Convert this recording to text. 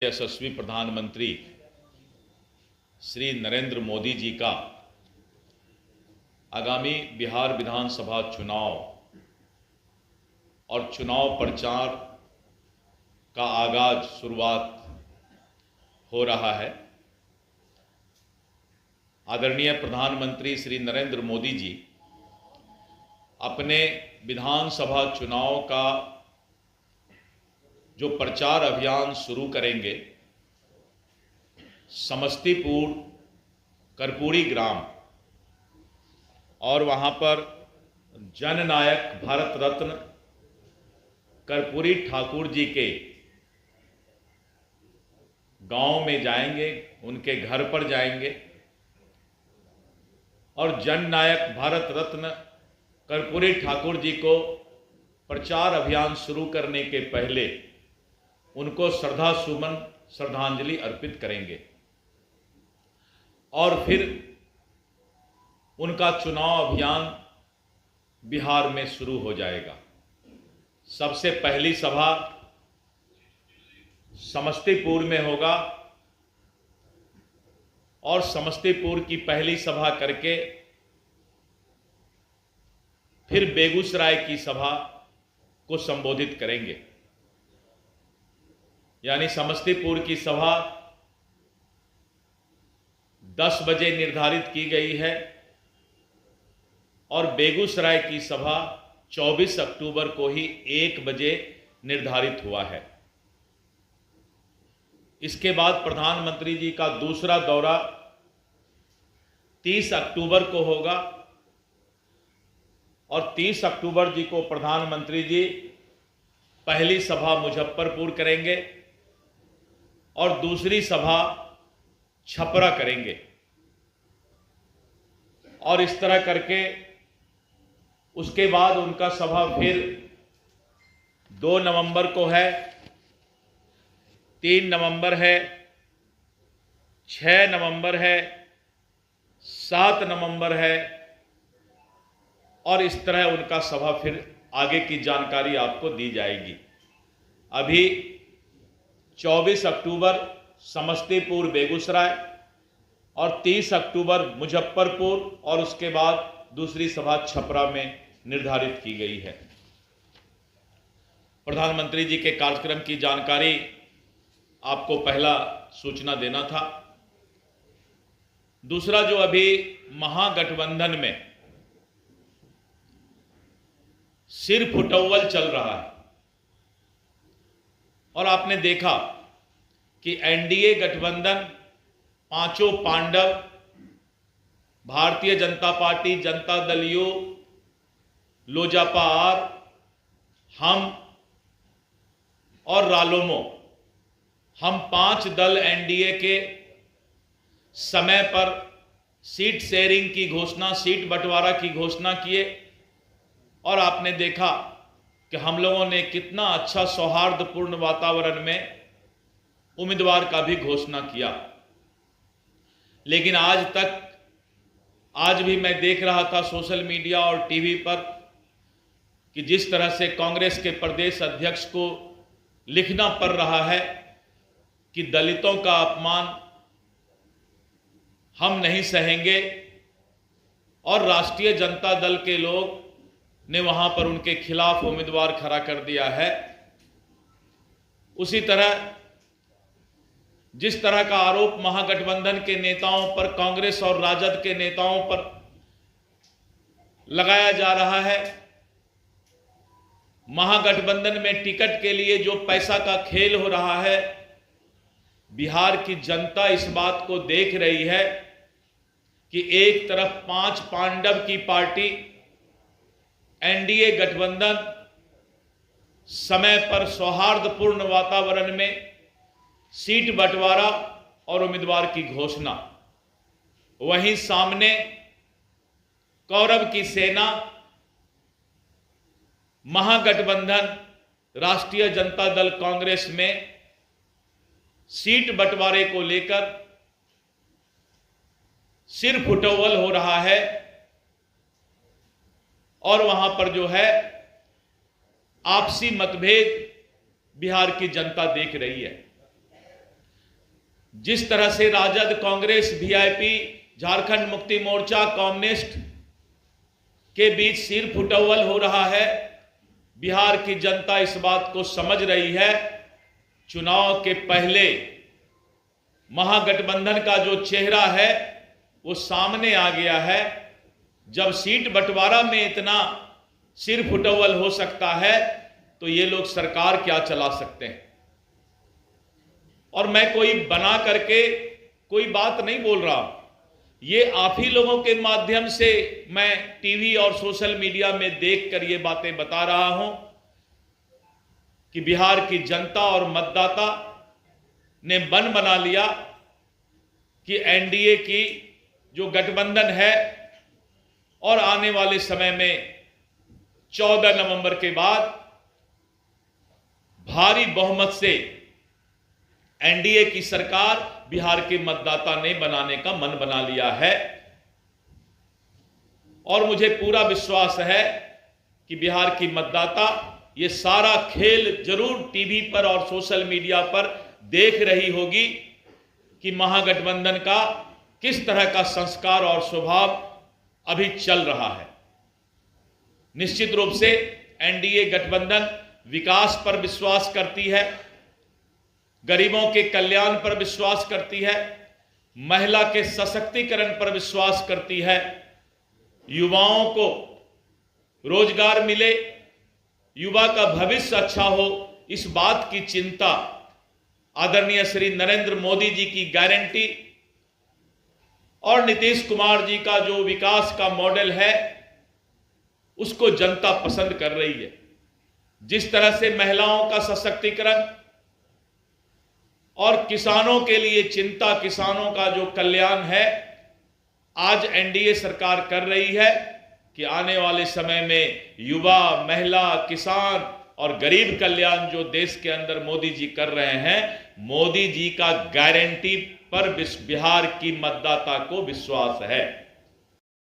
यशस्वी प्रधानमंत्री श्री नरेंद्र मोदी जी का आगामी बिहार विधानसभा चुनाव और चुनाव प्रचार का आगाज शुरुआत हो रहा है। आदरणीय प्रधानमंत्री श्री नरेंद्र मोदी जी अपने विधानसभा चुनाव का जो प्रचार अभियान शुरू करेंगे, समस्तीपुर कर्पूरी ग्राम और वहाँ पर जननायक भारत रत्न कर्पूरी ठाकुर जी के गांव में जाएंगे, उनके घर पर जाएंगे और जननायक भारत रत्न कर्पूरी ठाकुर जी को प्रचार अभियान शुरू करने के पहले उनको श्रद्धा सुमन श्रद्धांजलि अर्पित करेंगे और फिर उनका चुनाव अभियान बिहार में शुरू हो जाएगा। सबसे पहली सभा समस्तीपुर में होगा और समस्तीपुर की पहली सभा करके फिर बेगूसराय की सभा को संबोधित करेंगे। यानी समस्तीपुर की सभा 10 बजे निर्धारित की गई है और बेगूसराय की सभा 24 अक्टूबर को ही 1 बजे निर्धारित हुआ है। इसके बाद प्रधानमंत्री जी का दूसरा दौरा 30 अक्टूबर को होगा और 30 अक्टूबर जी को प्रधानमंत्री जी पहली सभा मुजफ्फरपुर करेंगे और दूसरी सभा छपरा करेंगे और इस तरह करके उसके बाद उनका सभा फिर 2 नवंबर को है, 3 नवंबर है, 6 नवंबर है, 7 नवंबर है और इस तरह उनका सभा फिर आगे की जानकारी आपको दी जाएगी। अभी 24 अक्टूबर समस्तीपुर बेगूसराय और 30 अक्टूबर मुजफ्फरपुर और उसके बाद दूसरी सभा छपरा में निर्धारित की गई है। प्रधानमंत्री जी के कार्यक्रम की जानकारी आपको पहला सूचना देना था। दूसरा, जो अभी महागठबंधन में सिर फुटौवल चल रहा है और आपने देखा कि एनडीए गठबंधन पांचों Pandav Bharatiya Janata party, Janata Dal you, Lojpa are, हम और रालोमो, हम 5 दल एनडीए के समय पर सीट शेयरिंग की घोषणा, सीट बंटवारा की घोषणा किए और आपने देखा कि हम लोगों ने कितना अच्छा सौहार्दपूर्ण वातावरण में उम्मीदवार का भी घोषणा किया। लेकिन आज भी मैं देख रहा था सोशल मीडिया और टीवी पर कि जिस तरह से कांग्रेस के प्रदेश अध्यक्ष को लिखना पड़ रहा है कि दलितों का अपमान हम नहीं सहेंगे और राष्ट्रीय जनता दल के लोग ने वहां पर उनके खिलाफ उम्मीदवार खड़ा कर दिया है। उसी तरह जिस तरह का आरोप महागठबंधन के नेताओं पर, कांग्रेस और राजद के नेताओं पर लगाया जा रहा है, महागठबंधन में टिकट के लिए जो पैसा का खेल हो रहा है, बिहार की जनता इस बात को देख रही है कि एक तरफ 5 पांडव की पार्टी एनडीए गठबंधन समय पर सौहार्दपूर्ण वातावरण में सीट बंटवारा और उम्मीदवार की घोषणा, वहीं सामने कौरव की सेना महागठबंधन राष्ट्रीय जनता दल कांग्रेस में सीट बंटवारे को लेकर सिर फुटौवल हो रहा है और वहां पर जो है आपसी मतभेद बिहार की जनता देख रही है। जिस तरह से राजद, कांग्रेस, वीआईपी, झारखंड मुक्ति मोर्चा, कम्युनिस्ट के बीच सिर फुटौल हो रहा है, बिहार की जनता इस बात को समझ रही है। चुनाव के पहले महागठबंधन का जो चेहरा है वो सामने आ गया है। जब सीट बंटवारा में इतना सिर फुटौल हो सकता है तो ये लोग सरकार क्या चला सकते हैं। और मैं कोई बना करके कोई बात नहीं बोल रहा, ये आप ही लोगों के माध्यम से मैं टीवी और सोशल मीडिया में देखकर ये बातें बता रहा हूं कि बिहार की जनता और मतदाता ने मन बना लिया कि एनडीए की जो गठबंधन है और आने वाले समय में 14 नवंबर के बाद भारी बहुमत से एनडीए की सरकार बिहार के मतदाता ने बनाने का मन बना लिया है। और मुझे पूरा विश्वास है कि बिहार की मतदाता ये सारा खेल जरूर टीवी पर और सोशल मीडिया पर देख रही होगी कि महागठबंधन का किस तरह का संस्कार और स्वभाव अभी चल रहा है। निश्चित रूप से एनडीए गठबंधन विकास पर विश्वास करती है, गरीबों के कल्याण पर विश्वास करती है, महिला के सशक्तिकरण पर विश्वास करती है, युवाओं को रोजगार मिले, युवा का भविष्य अच्छा हो, इस बात की चिंता आदरणीय श्री नरेंद्र मोदी जी की गारंटी और नीतीश कुमार जी का जो विकास का मॉडल है उसको जनता पसंद कर रही है। जिस तरह से महिलाओं का सशक्तिकरण और किसानों के लिए चिंता, किसानों का जो कल्याण है आज एनडीए सरकार कर रही है कि आने वाले समय में युवा, महिला, किसान और गरीब कल्याण जो देश के अंदर मोदी जी कर रहे हैं, मोदी जी का गारंटी पर बिहार की मतदाता को विश्वास है।